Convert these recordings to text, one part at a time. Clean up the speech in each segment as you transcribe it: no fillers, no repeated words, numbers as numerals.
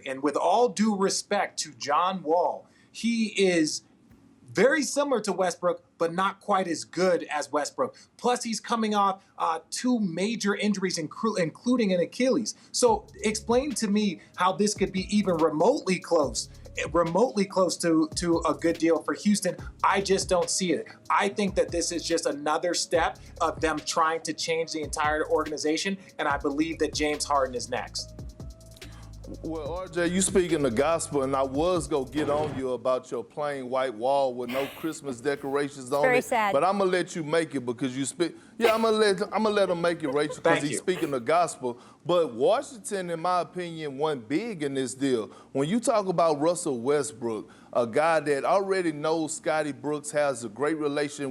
And with all due respect to John Wall, he is very similar to Westbrook, but not quite as good as Westbrook. Plus, he's coming off two major injuries, including an Achilles. So explain to me how this could be even remotely close to a good deal for Houston. I just don't see it. I think that this is just another step of them trying to change the entire organization, and I believe that James Harden is next. Well, RJ, you speaking the gospel, and I was going to get on you about your plain white wall with no Christmas decorations on Very it. sad. But I'm going to let you make it because you speak. Yeah, I'm going to let him make it, Rachel, because he's speaking the gospel. But Washington, in my opinion, won big in this deal. When you talk about Russell Westbrook, a guy that already knows Scotty Brooks, has a great relationship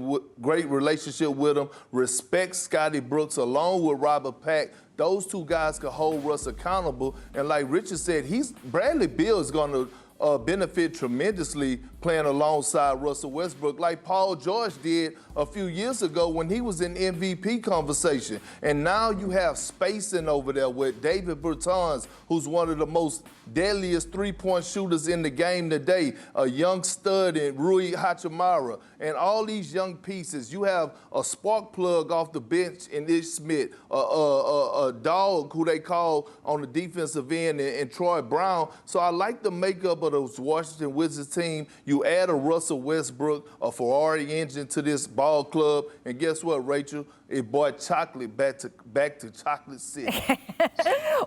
with him, respects Scotty Brooks along with Robert Pack, those two guys can hold Russ accountable. And like Richard said, Bradley Beal is going to benefit tremendously playing alongside Russell Westbrook, like Paul George did a few years ago when he was in MVP conversation. And now you have spacing over there with David Bertans, who's one of the most deadliest three-point shooters in the game today, a young stud in Rui Hachimura, and all these young pieces. You have a spark plug off the bench in Ish Smith, a dog who they call on the defensive end, and Troy Brown. So I like the makeup of the Washington Wizards team. You add a Russell Westbrook, a Ferrari engine to this ball club, and guess what, Rachel? It brought chocolate back to Chocolate City.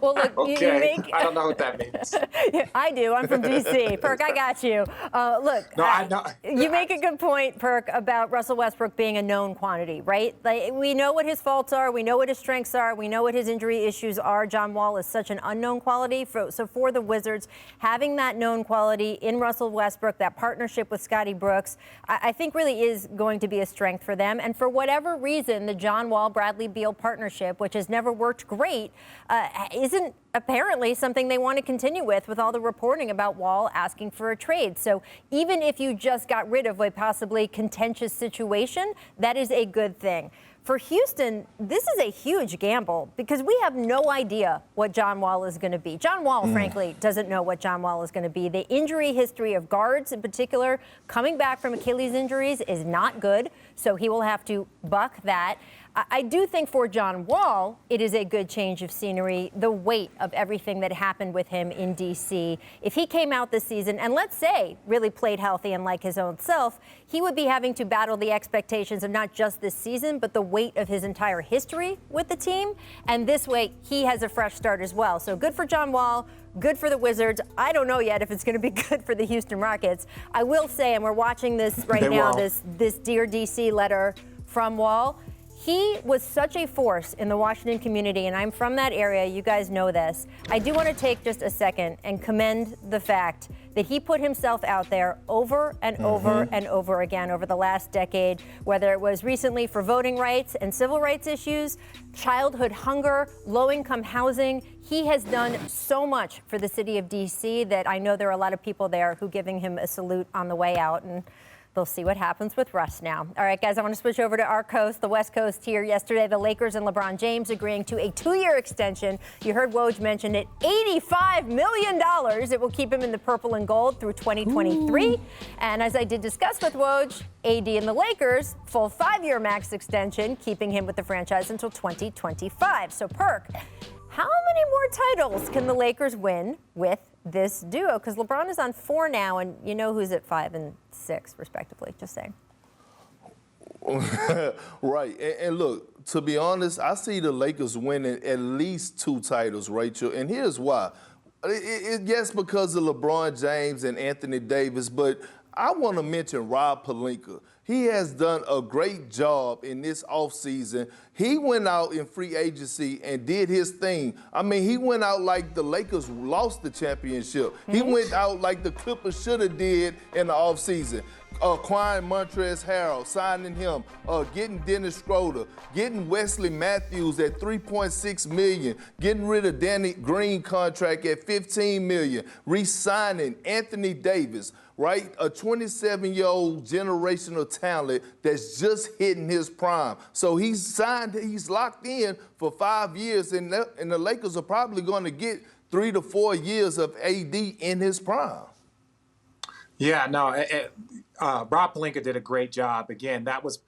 Well, look, okay. I don't know what that means. I do. I'm from D.C. Perk, I got you. Look, no, I know. You make a good point, Perk, about Russell Westbrook being a known quantity, right? Like, we know what his faults are. We know what his strengths are. We know what his injury issues are. John Wall is such an unknown quality. So for the Wizards, having that known quality in Russell Westbrook, that partnership with Scotty Brooks, I think really is going to be a strength for them. And for whatever reason, the John Wall-Bradley Beal partnership, which has never worked great, isn't apparently something they want to continue with all the reporting about Wall asking for a trade. So even if you just got rid of a possibly contentious situation, that is a good thing. For Houston, this is a huge gamble because we have no idea what John Wall is going to be. John Wall, frankly, doesn't know what John Wall is going to be. The injury history of guards in particular, coming back from Achilles injuries, is not good, so he will have to buck that. I do think for John Wall, it is a good change of scenery, the weight of everything that happened with him in D.C. If he came out this season and, let's say, really played healthy and like his own self, he would be having to battle the expectations of not just this season, but the weight of his entire history with the team. And this way, he has a fresh start as well. So good for John Wall. Good for the Wizards. I don't know yet if it's going to be good for the Houston Rockets. I will say, and we're watching this right now, this Dear DC letter from Wall. He was such a force in the Washington community, and I'm from that area. You guys know this. I do want to take just a second and commend the fact that he put himself out there over and over and over again over the last decade, whether it was recently for voting rights and civil rights issues, childhood hunger, low-income housing. He has done so much for the city of D.C. that I know there are a lot of people there who are giving him a salute on the way out, and they'll see what happens with Russ now. All right, guys, I want to switch over to our coast, the West Coast here. Yesterday, the Lakers and LeBron James agreeing to a 2-year extension. You heard Woj mention it, $85 million. It will keep him in the purple and gold through 2023. Ooh. And as I did discuss with Woj, AD and the Lakers, full 5-year max extension, keeping him with the franchise until 2025. So, Perk, how many more titles can the Lakers win with this duo? Because LeBron is on 4 now, and you know who's at 5 and 6, respectively. Just saying. Right. And look, to be honest, I see the Lakers winning at least 2 titles, Rachel. And here's why. Yes, because of LeBron James and Anthony Davis, but I want to mention Rob Pelinka. He has done a great job in this offseason. He went out in free agency and did his thing. I mean, he went out like the Lakers lost the championship. He went out like the Clippers should have did in the offseason. Acquiring Montrezl Harrell, signing him, getting Dennis Schroeder, getting Wesley Matthews at $3.6 million, getting rid of Danny Green contract at $15 million, re-signing Anthony Davis, right? A 27-year-old generational talent that's just hitting his prime. So he's locked in for 5 years, and the Lakers are probably going to get 3 to 4 years of AD in his prime. Yeah, no, Rob Pelinka did a great job. Again, that was,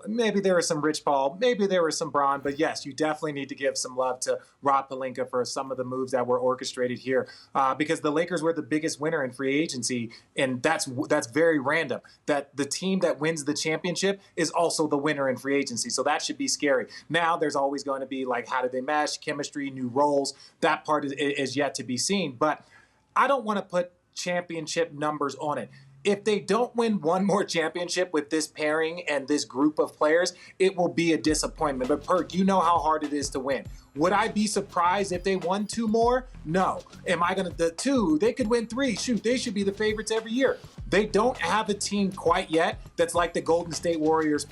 maybe there was some Rich Paul, maybe there was some Bron, but yes, you definitely need to give some love to Rob Pelinka for some of the moves that were orchestrated here, because the Lakers were the biggest winner in free agency, and that's very random. That the team that wins the championship is also the winner in free agency, so that should be scary. Now, there's always going to be like, how do they mesh, chemistry, new roles? That part is yet to be seen, but I don't want to put championship numbers on it. If they don't win one more championship with this pairing and this group of players, it will be a disappointment. But Perk, you know how hard it is to win. Would I be surprised if they won 2 more? No. Am I going to, the 2, they could win 3. Shoot, they should be the favorites every year. They don't have a team quite yet that's like the Golden State Warriors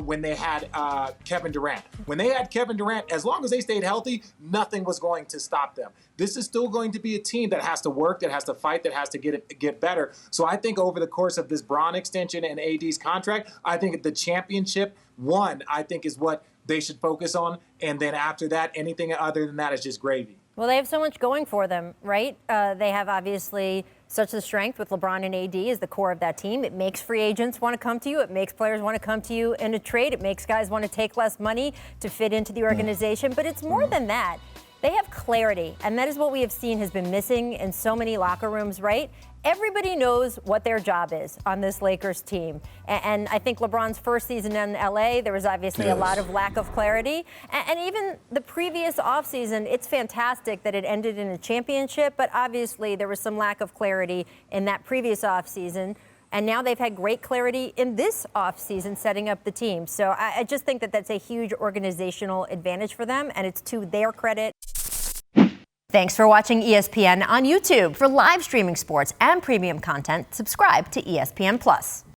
when they had Kevin Durant. When they had Kevin Durant, as long as they stayed healthy, nothing was going to stop them. This is still going to be a team that has to work, that has to fight, that has to get better. So I think over the course of this Bron extension and AD's contract, I think the championship one, I think, is what they should focus on. And then after that, anything other than that is just gravy. Well, they have so much going for them, right? They have obviously such a strength with LeBron and AD as the core of that team. It makes free agents want to come to you. It makes players want to come to you in a trade. It makes guys want to take less money to fit into the organization. But it's more than that. They have clarity, and that is what we have seen has been missing in so many locker rooms, right? Everybody knows what their job is on this Lakers team. And I think LeBron's first season in LA, there was obviously a lot of lack of clarity. And even the previous offseason, it's fantastic that it ended in a championship, but obviously there was some lack of clarity in that previous offseason. And now they've had great clarity in this offseason setting up the team. So I just think that that's a huge organizational advantage for them, and it's to their credit. Thanks for watching ESPN on YouTube. For live streaming sports and premium content, subscribe to ESPN+.